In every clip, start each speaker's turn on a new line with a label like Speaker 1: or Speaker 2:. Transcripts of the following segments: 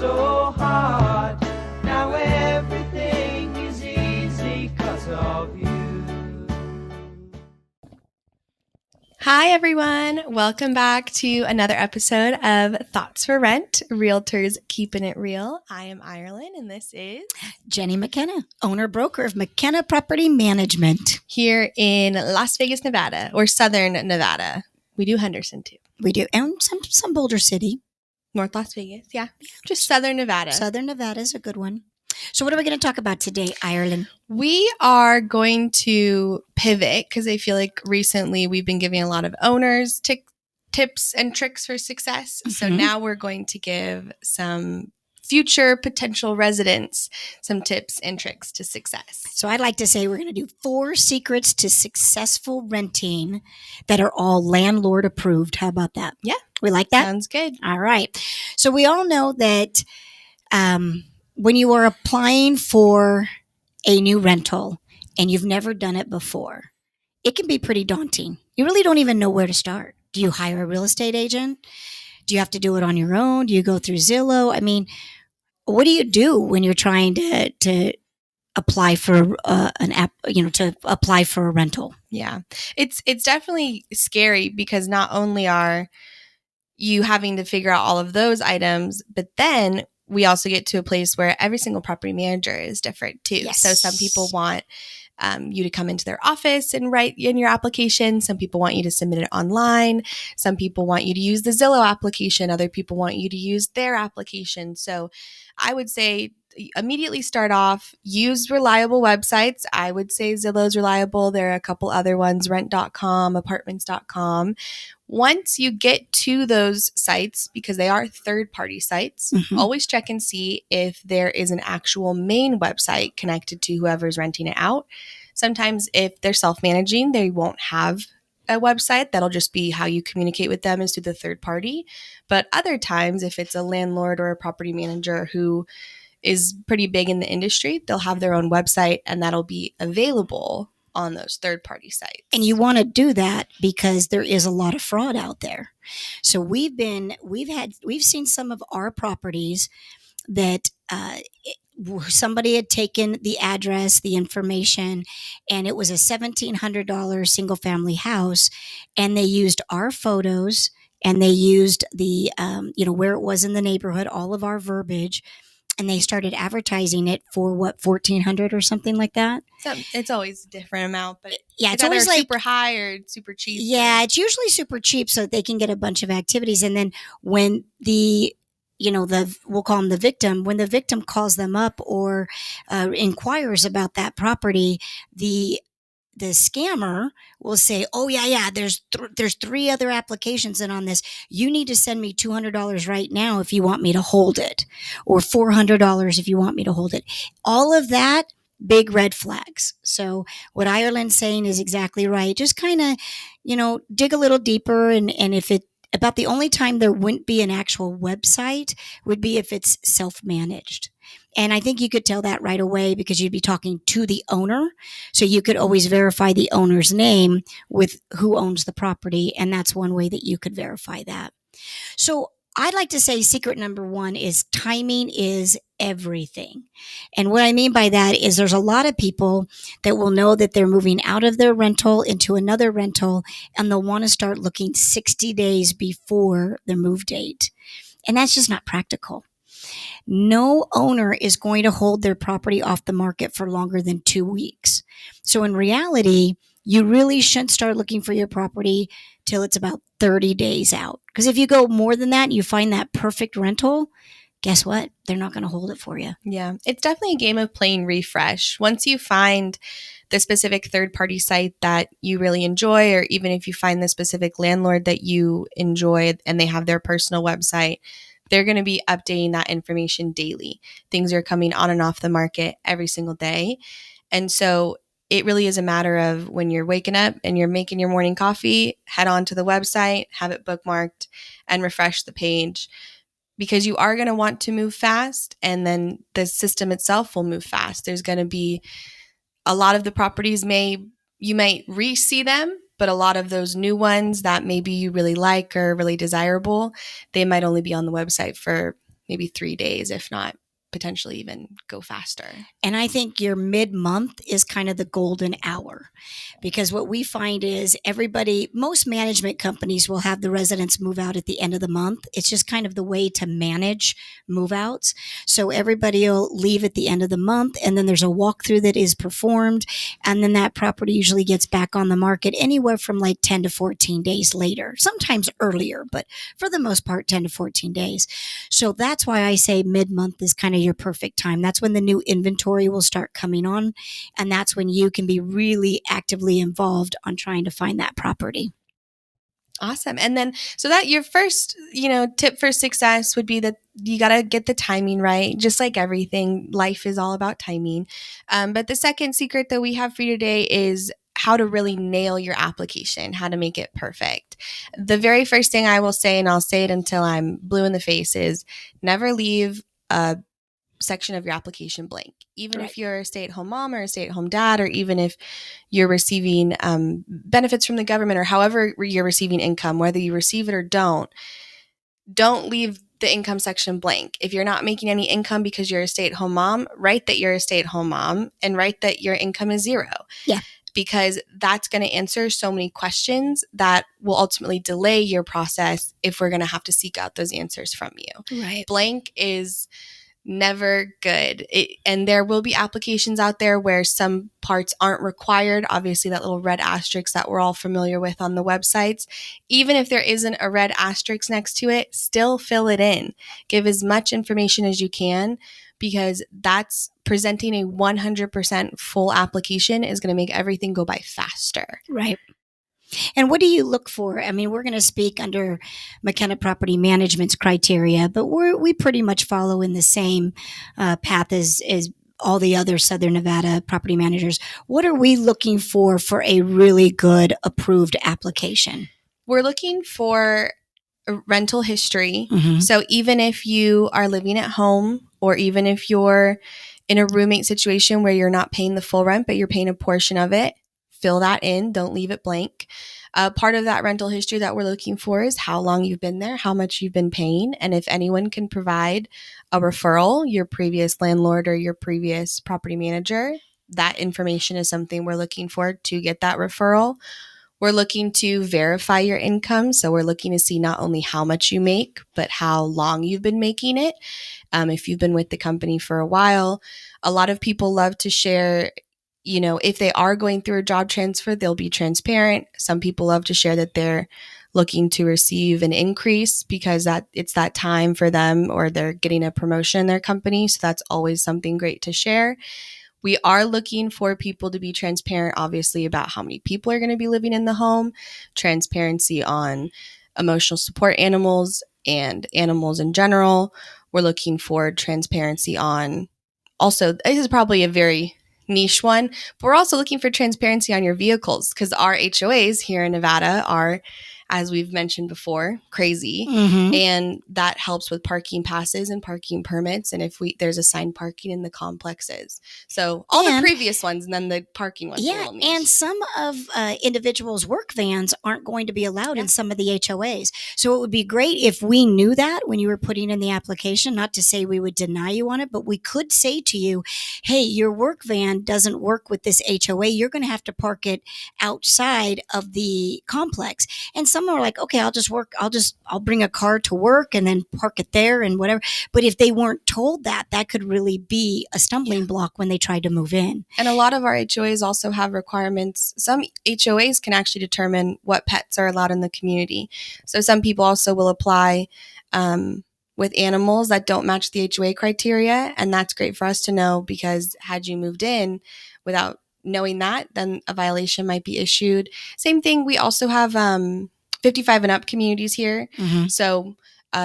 Speaker 1: so hard. Now everything is easy 'cause of you.
Speaker 2: Hi, everyone. Welcome back to another episode of Thoughts for Rent, Realtors Keeping It Real. I am Ireland, and this is
Speaker 3: Jenni McKenna, owner-broker of McKenna Property Management.
Speaker 2: Here in Las Vegas, Nevada, or Southern Nevada. We do Henderson, too.
Speaker 3: We do, and some Boulder City.
Speaker 2: North Las Vegas, yeah. Just Southern Nevada.
Speaker 3: Southern Nevada is a good one. So what are we going to talk about today, Ireland?
Speaker 2: We are going to pivot because I feel like recently we've been giving a lot of owners tips and tricks for success. So now we're going to give some future potential residents some tips and tricks to success.
Speaker 3: So I'd like to say we're going to do 4 secrets to successful renting that are all landlord approved. How about that?
Speaker 2: Yeah.
Speaker 3: We like that?
Speaker 2: Sounds good.
Speaker 3: All right. So we all know that when you are applying for a new rental and you've never done it before, it can be pretty daunting. You really don't even know where to start. Do you hire a real estate agent? Do you have to do it on your own? Do you go through Zillow? I mean, what do you do when you're trying to apply for an app, to apply for a rental?
Speaker 2: Yeah, it's definitely scary because not only are you having to figure out all of those items, but then we also get to a place where every single property manager is different too.
Speaker 3: Yes.
Speaker 2: So some people want you to come into their office and write in your application. Some people want you to submit it online. Some people want you to use the Zillow application. Other people want you to use their application. So I would say immediately start off, use reliable websites. I would say Zillow's reliable. There are a couple other ones, rent.com, apartments.com. Once you get to those sites, because they are third-party sites, always check and see if there is an actual main website connected to whoever's renting it out. Sometimes if they're self-managing, they won't have a website. That'll just be how you communicate with them is through the third party. But other times, if it's a landlord or a property manager who is pretty big in the industry, they'll have their own website and that'll be available on those third-party sites.
Speaker 3: And you want to do that because there is a lot of fraud out there. So we've seen some of our properties that somebody had taken the address, the information, and it was a $1,700 single family house, and they used our photos and they used the where it was in the neighborhood, all of our verbiage. And they started advertising it for $1,400 or something like that.
Speaker 2: So it's always a different amount, but
Speaker 3: yeah, it's always like
Speaker 2: super high or super cheap.
Speaker 3: Yeah, it's usually super cheap so they can get a bunch of activities. And then when we'll call them the victim, when the victim calls them up or inquires about that property, the scammer will say, "Oh yeah, there's 3 other applications in on this. You need to send me $200 right now if you want me to hold it, or $400 if you want me to hold it." All of that, big red flags. So what Ireland's saying is exactly right. Just kind of, dig a little deeper, and if it about the only time there wouldn't be an actual website would be if it's self-managed. And I think you could tell that right away because you'd be talking to the owner. So you could always verify the owner's name with who owns the property. And that's one way that you could verify that. So I'd like to say secret number 1 is timing is everything. And what I mean by that is there's a lot of people that will know that they're moving out of their rental into another rental, and they'll want to start looking 60 days before their move date. And that's just not practical. No owner is going to hold their property off the market for longer than 2 weeks. So in reality, you really shouldn't start looking for your property till it's about 30 days out. Because if you go more than that and you find that perfect rental, guess what? They're not going to hold it for you.
Speaker 2: Yeah, it's definitely a game of playing refresh. Once you find the specific third-party site that you really enjoy, or even if you find the specific landlord that you enjoy and they have their personal website, they're going to be updating that information daily. Things are coming on and off the market every single day. And so it really is a matter of when you're waking up and you're making your morning coffee, head on to the website, have it bookmarked, and refresh the page. Because you are going to want to move fast, and then the system itself will move fast. There's going to be a lot of the properties you might re-see them, but a lot of those new ones that maybe you really like or really desirable, they might only be on the website for maybe 3 days, if not potentially even go faster.
Speaker 3: And I think your mid-month is kind of the golden hour, because what we find is most management companies will have the residents move out at the end of the month. It's just kind of the way to manage move outs. So everybody will leave at the end of the month, and then there's a walkthrough that is performed, and then that property usually gets back on the market anywhere from like 10 to 14 days later, sometimes earlier, but for the most part, 10 to 14 days. So that's why I say mid-month is kind of your perfect time. That's when the new inventory will start coming on, and that's when you can be really actively involved on trying to find that property.
Speaker 2: Awesome. And then, so that your first, tip for success would be that you got to get the timing right. Just like everything, life is all about timing. But the second secret that we have for you today is how to really nail your application, how to make it perfect. The very first thing I will say, and I'll say it until I'm blue in the face, is never leave a section of your application blank. Even if you're a stay-at-home mom or a stay-at-home dad, or even if you're receiving benefits from the government, or however you're receiving income, whether you receive it or don't leave the income section blank. If you're not making any income because you're a stay-at-home mom, write that you're a stay-at-home mom and write that your income is zero.
Speaker 3: Yeah.
Speaker 2: Because that's going to answer so many questions that will ultimately delay your process if we're going to have to seek out those answers from you.
Speaker 3: Right.
Speaker 2: Blank is never good. And there will be applications out there where some parts aren't required. Obviously, that little red asterisk that we're all familiar with on the websites. Even if there isn't a red asterisk next to it, still fill it in. Give as much information as you can, because that's presenting a 100% full application is going to make everything go by faster.
Speaker 3: Right. And what do you look for? I mean, we're going to speak under McKenna Property Management's criteria, but we pretty much follow in the same path as all the other Southern Nevada property managers. What are we looking for a really good approved application?
Speaker 2: We're looking for a rental history.
Speaker 3: Mm-hmm.
Speaker 2: So even if you are living at home, or even if you're in a roommate situation where you're not paying the full rent, but you're paying a portion of it, fill that in. Don't leave it blank. Part of that rental history that we're looking for is how long you've been there, how much you've been paying, and if anyone can provide a referral, your previous landlord or your previous property manager, that information is something we're looking for to get that referral. We're looking to verify your income. So we're looking to see not only how much you make, but how long you've been making it. If you've been with the company for a while, a lot of people love to share, if they are going through a job transfer, they'll be transparent. Some people love to share that they're looking to receive an increase because it's that time for them, or they're getting a promotion in their company. So that's always something great to share. We are looking for people to be transparent, obviously, about how many people are going to be living in the home, transparency on emotional support animals and animals in general. We're looking for transparency on, also, this is probably a very niche one, but we're also looking for transparency on your vehicles, because our HOAs here in Nevada are, as we've mentioned before, crazy.
Speaker 3: Mm-hmm.
Speaker 2: And that helps with parking passes and parking permits. And if there's assigned parking in the complexes. So all the previous ones, and then the parking ones.
Speaker 3: Yeah. And some of individuals' work vans aren't going to be allowed in some of the HOAs. So it would be great if we knew that when you were putting in the application, not to say we would deny you on it, but we could say to you, hey, your work van doesn't work with this HOA. You're going to have to park it outside of the complex. And some are like, okay, I'll bring a car to work and then park it there and whatever. But if they weren't told that could really be a stumbling block when they tried to move in.
Speaker 2: And a lot of our HOAs also have requirements. Some HOAs can actually determine what pets are allowed in the community. So some people also will apply with animals that don't match the HOA criteria. And that's great for us to know, because had you moved in without knowing that, then a violation might be issued. Same thing, we also have 55 and up communities here.
Speaker 3: Mm-hmm.
Speaker 2: So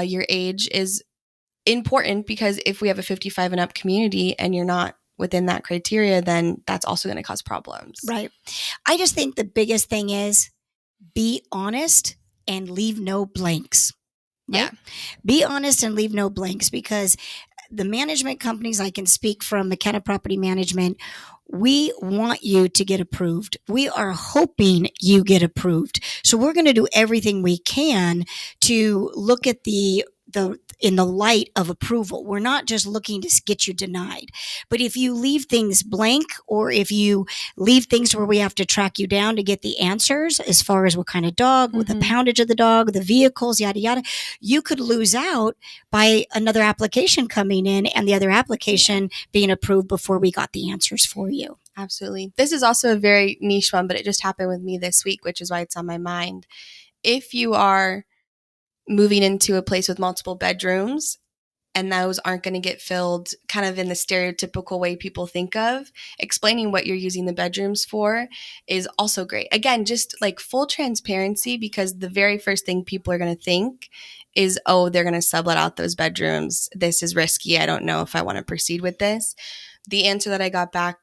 Speaker 2: your age is important, because if we have a 55 and up community and you're not within that criteria, then that's also going to cause problems.
Speaker 3: Right. I just think the biggest thing is be honest and leave no blanks. Right?
Speaker 2: Yeah.
Speaker 3: Be honest and leave no blanks, because the management companies, I can speak from McKenna Property Management, we want you to get approved. We are hoping you get approved. So we're going to do everything we can to look at the in the light of approval. We're not just looking to get you denied. But if you leave things blank, or if you leave things where we have to track you down to get the answers as far as what kind of dog, with the poundage of the dog, the vehicles, yada, yada, you could lose out by another application coming in and the other application being approved before we got the answers for you.
Speaker 2: Absolutely. This is also a very niche one, but it just happened with me this week, which is why it's on my mind. If you are moving into a place with multiple bedrooms and those aren't going to get filled kind of in the stereotypical way people think of, explaining what you're using the bedrooms for is also great. Again, just like full transparency, because the very first thing people are going to think is, oh, they're going to sublet out those bedrooms. This is risky. I don't know if I want to proceed with this. The answer that I got back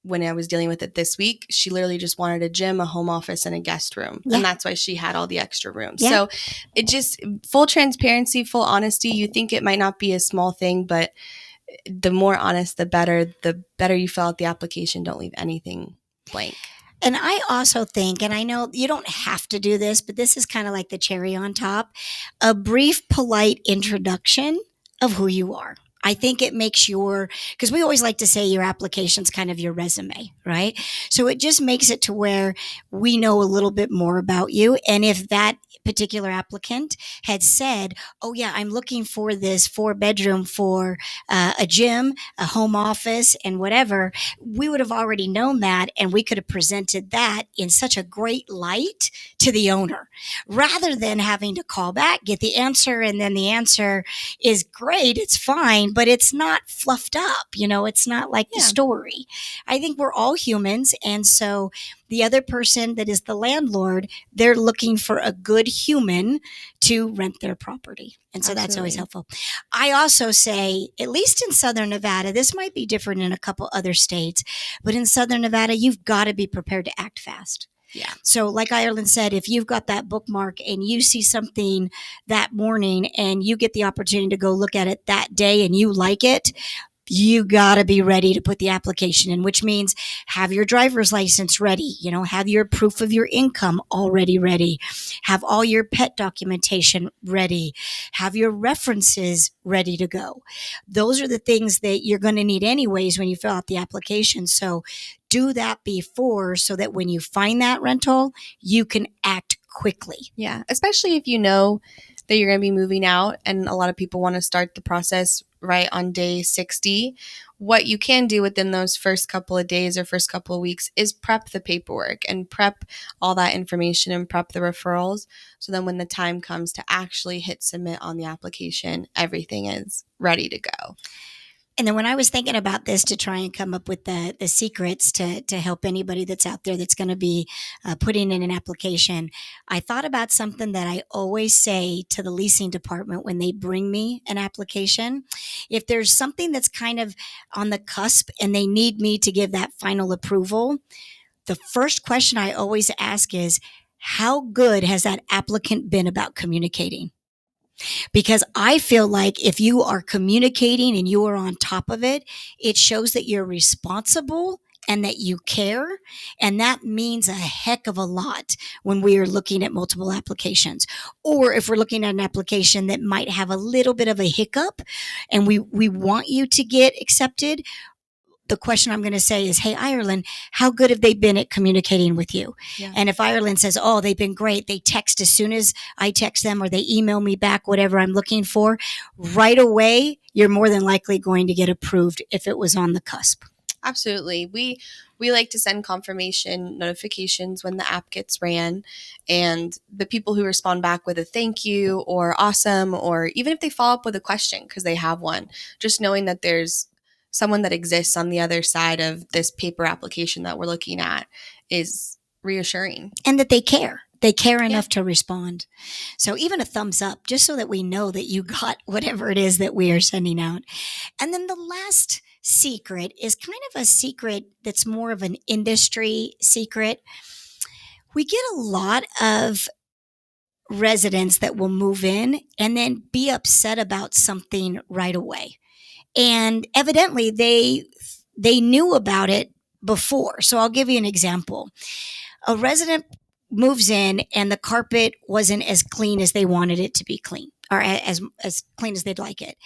Speaker 2: when I was dealing with it this week, she literally just wanted a gym, a home office, and a guest room. Yeah. And that's why she had all the extra rooms. Yeah. So it just, full transparency, full honesty. You think it might not be a small thing, but the more honest, the better you fill out the application. Don't leave anything blank.
Speaker 3: And I also think, and I know you don't have to do this, but this is kind of like the cherry on top, a brief, polite introduction of who you are. I think it makes because we always like to say your application's kind of your resume, right? So it just makes it to where we know a little bit more about you. And if that particular applicant had said, oh yeah, I'm looking for this 4-bedroom for a gym, a home office, and whatever, we would have already known that, and we could have presented that in such a great light to the owner, rather than having to call back, get the answer, and then the answer is great, it's fine, but it's not fluffed up. It's not like the story. I think we're all humans. And so the other person that is the landlord, they're looking for a good human to rent their property. And so Absolutely. That's always helpful. I also say, at least in Southern Nevada, this might be different in a couple other states, but in Southern Nevada, you've got to be prepared to act fast. Yeah. So like Ireland said, if you've got that bookmark and you see something that morning and you get the opportunity to go look at it that day and you like it, you got to be ready to put the application in, which means have your driver's license ready, have your proof of your income already ready, have all your pet documentation ready, have your references ready to go. Those are the things that you're going to need anyways when you fill out the application. So do that before, so that when you find that rental, you can act quickly.
Speaker 2: Yeah, especially if you know that you're going to be moving out, and a lot of people want to start the process right on day 60. What you can do within those first couple of days or first couple of weeks is prep the paperwork and prep all that information and prep the referrals. So then when the time comes to actually hit submit on the application, everything is ready to go.
Speaker 3: And then when I was thinking about this to try and come up with the secrets to help anybody that's out there that's going to be putting in an application, I thought about something that I always say to the leasing department when they bring me an application. If there's something that's kind of on the cusp and they need me to give that final approval, the first question I always ask is, how good has that applicant been about communicating? Because I feel like if you are communicating and you are on top of it, it shows that you're responsible and that you care. And that means a heck of a lot when we are looking at multiple applications. Or if we're looking at an application that might have a little bit of a hiccup and we want you to get accepted, the question I'm going to say is, hey, Ireland, how good have they been at communicating with you? Yeah. And if Ireland says, oh, they've been great, they text as soon as I text them, or they email me back whatever I'm looking for, right away, you're more than likely going to get approved if it was on the cusp.
Speaker 2: Absolutely. We like to send confirmation notifications when the app gets ran, and the people who respond back with a thank you or awesome, or even if they follow up with a question because they have one, just knowing that there's someone that exists on the other side of this paper application that we're looking at is reassuring.
Speaker 3: And that they care. They care enough to respond. So even a thumbs up, just so that we know that you got whatever it is that we are sending out. And then the last secret is kind of a secret that's more of an industry secret. We get a lot of residents that will move in and then be upset about something right away. And evidently they knew about it before. So I'll give you an example. A resident moves in and the carpet wasn't as clean as they wanted it to be clean. or as clean as they'd like it.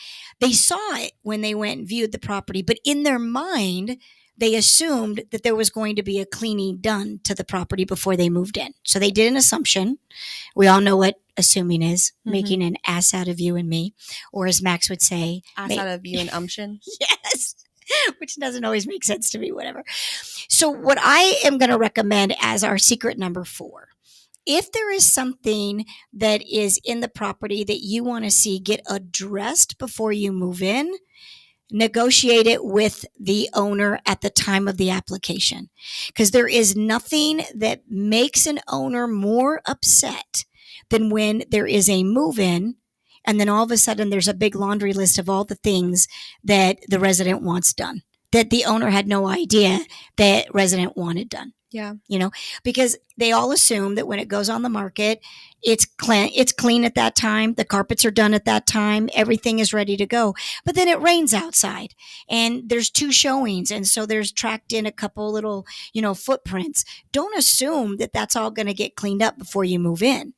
Speaker 3: They saw it when they went and viewed the property, but in their mind, they assumed that there was going to be a cleaning done to the property before they moved in. So they did an assumption. We all know what assuming is, making an ass out of you and me, or as Max would say,
Speaker 2: Ass out of you and umption.
Speaker 3: Yes, which doesn't always make sense to me, whatever. So what I am going to recommend as our secret number 4, if there is something that is in the property that you want to see get addressed before you move in, negotiate it with the owner at the time of the application. Because there is nothing that makes an owner more upset than when there is a move in and then all of a sudden there's a big laundry list of all the things that the resident wants done that the owner had no idea that resident wanted done.
Speaker 2: Yeah.
Speaker 3: Because they all assume that when it goes on the market, it's clean at that time. The carpets are done at that time. Everything is ready to go. But then it rains outside and there's 2 showings. And so there's tracked in a couple little, footprints. Don't assume that that's all going to get cleaned up before you move in.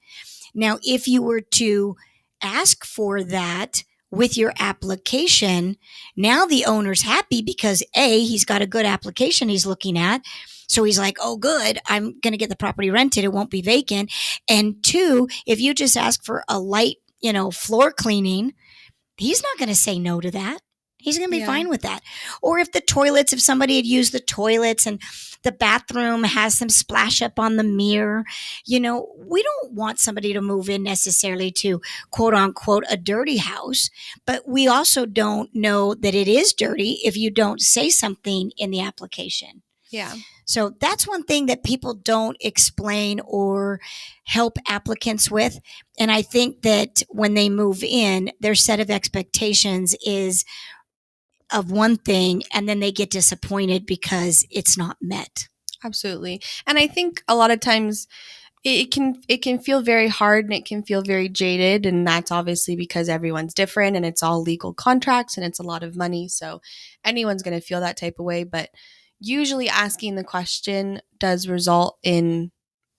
Speaker 3: Now, if you were to ask for that with your application, now the owner's happy because A, he's got a good application he's looking at. So he's like, oh, good, I'm going to get the property rented. It won't be vacant. And 2, if you just ask for a light, floor cleaning, he's not going to say no to that. He's going to be fine with that. Or if if somebody had used the toilets and the bathroom has some splash up on the mirror, we don't want somebody to move in necessarily to quote unquote a dirty house, but we also don't know that it is dirty if you don't say something in the application.
Speaker 2: Yeah.
Speaker 3: So that's one thing that people don't explain or help applicants with. And I think that when they move in, their set of expectations is of one thing, and then they get disappointed because it's not met.
Speaker 2: Absolutely. And I think a lot of times it can feel very hard and it can feel very jaded, and that's obviously because everyone's different and it's all legal contracts and it's a lot of money. So anyone's going to feel that type of way, but usually asking the question does result in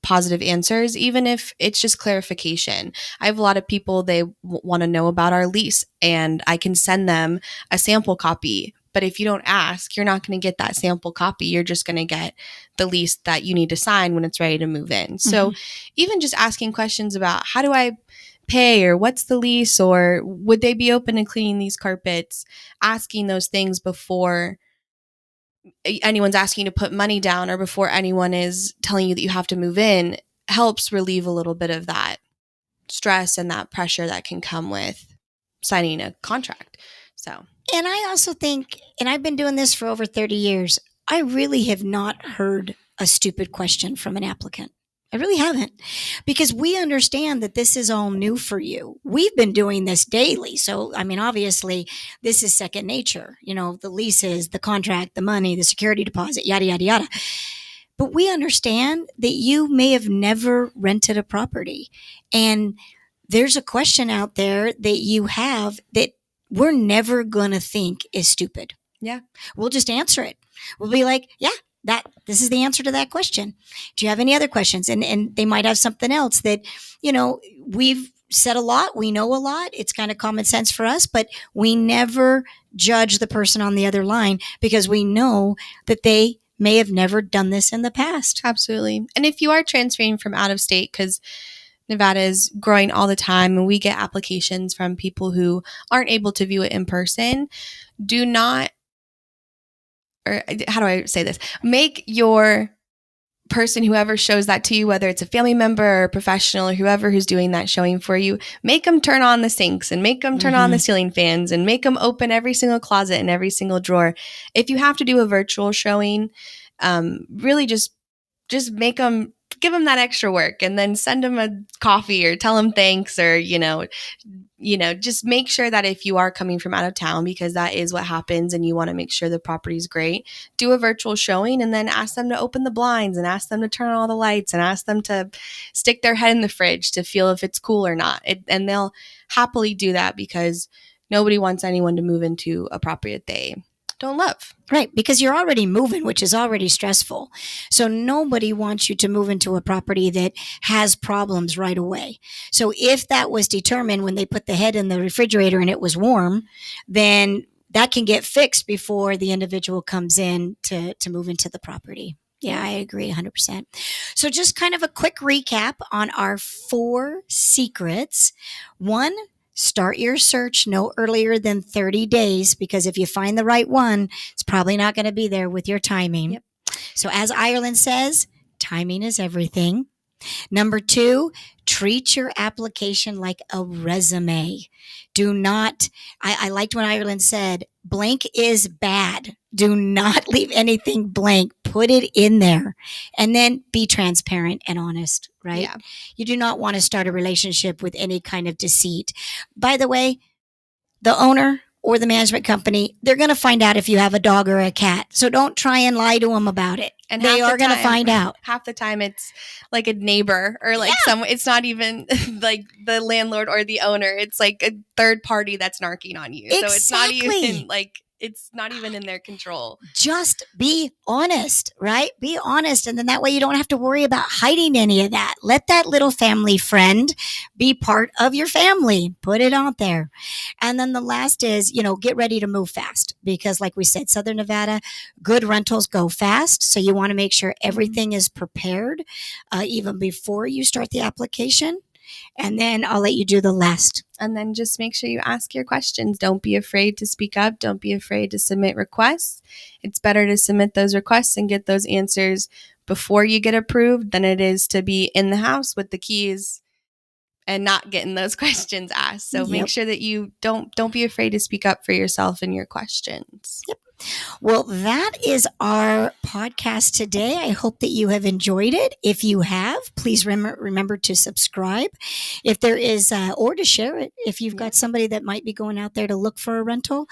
Speaker 2: positive answers, even if it's just clarification. I have a lot of people, they want to know about our lease and I can send them a sample copy. But if you don't ask, you're not going to get that sample copy. You're just going to get the lease that you need to sign when it's ready to move in. So even just asking questions about how do I pay, or what's the lease, or would they be open to cleaning these carpets, asking those things before anyone's asking you to put money down or before anyone is telling you that you have to move in helps relieve a little bit of that stress and that pressure that can come with signing a contract. So,
Speaker 3: and I also think, and I've been doing this for over 30 years, I really have not heard a stupid question from an applicant. I really haven't, because we understand that this is all new for you. We've been doing this daily. So, obviously this is second nature, the leases, the contract, the money, the security deposit, yada, yada, yada. But we understand that you may have never rented a property, and there's a question out there that you have that we're never going to think is stupid.
Speaker 2: Yeah.
Speaker 3: We'll just answer it. We'll be like, yeah, this is the answer to that question. Do you have any other questions? And they might have something else that, we've said a lot. We know a lot. It's kind of common sense for us, but we never judge the person on the other line because we know that they may have never done this in the past.
Speaker 2: Absolutely. And if you are transferring from out of state, because Nevada is growing all the time and we get applications from people who aren't able to view it in person, do not, or how do I say this? Make your person, whoever shows that to you, whether it's a family member or a professional or whoever who's doing that showing for you, make them turn on the sinks and make them turn on the ceiling fans and make them open every single closet and every single drawer. If you have to do a virtual showing, really just make them, give them that extra work and then send them a coffee or tell them thanks, or, just make sure that if you are coming from out of town, because that is what happens and you want to make sure the property's great, do a virtual showing and then ask them to open the blinds and ask them to turn on all the lights and ask them to stick their head in the fridge to feel if it's cool or not. And they'll happily do that because nobody wants anyone to move into a property that they don't love.
Speaker 3: Right, because you're already moving, which is already stressful. So nobody wants you to move into a property that has problems right away. So if that was determined when they put the head in the refrigerator and it was warm, then that can get fixed before the individual comes in to move into the property. Yeah, I agree 100%. So just kind of a quick recap on our 4 secrets. 1, start your search no earlier than 30 days, because if you find the right one, it's probably not going to be there with your timing.
Speaker 2: Yep.
Speaker 3: So as Ireland says, timing is everything. Number 2, treat your application like a resume. Do not, I liked when Ireland said, blank is bad. Do not leave anything blank. Put it in there. And then be transparent and honest, right?
Speaker 2: Yeah.
Speaker 3: You do not want to start a relationship with any kind of deceit. By the way, the owner or the management company, they're going to find out if you have a dog or a cat. So don't try and lie to them about it.
Speaker 2: And
Speaker 3: they are going to find out.
Speaker 2: Half the time it's like a neighbor or like someone, it's not even like the landlord or the owner. It's like a third party that's narking on you.
Speaker 3: Exactly.
Speaker 2: So it's not even like, it's not even in their control.
Speaker 3: Just be honest, right? Be honest. And then that way you don't have to worry about hiding any of that. Let that little family friend be part of your family. Put it out there. And then the last is, get ready to move fast, because like we said, Southern Nevada, good rentals go fast. So you want to make sure everything is prepared even before you start the application. And then I'll let you do the last.
Speaker 2: And then just make sure you ask your questions. Don't be afraid to speak up. Don't be afraid to submit requests. It's better to submit those requests and get those answers before you get approved than it is to be in the house with the keys and not getting those questions asked. So make sure that you don't be afraid to speak up for yourself and your questions.
Speaker 3: Yep. Well, that is our podcast today. I hope that you have enjoyed it. If you have, please remember to subscribe. If there is, or to share it, if you've got somebody that might be going out there to look for a rental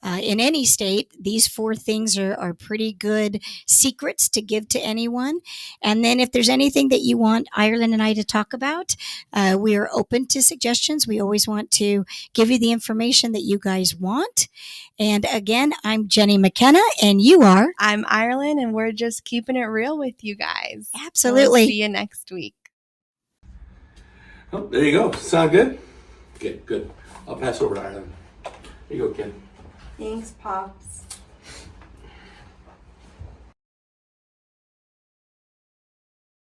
Speaker 3: in any state, these 4 things are pretty good secrets to give to anyone. And then if there's anything that you want Ireland and I to talk about, we are open to suggestions. We always want to give you the information that you guys want. And again, I'm Jenni McKenna, and you are?
Speaker 2: I'm Ireland, and we're just keeping it real with you guys.
Speaker 3: Absolutely.
Speaker 2: We'll see you next week.
Speaker 4: Oh, there you go. Sound good? Okay, good. I'll pass over to Ireland. Here you go, Ken.
Speaker 2: Thanks, Pops.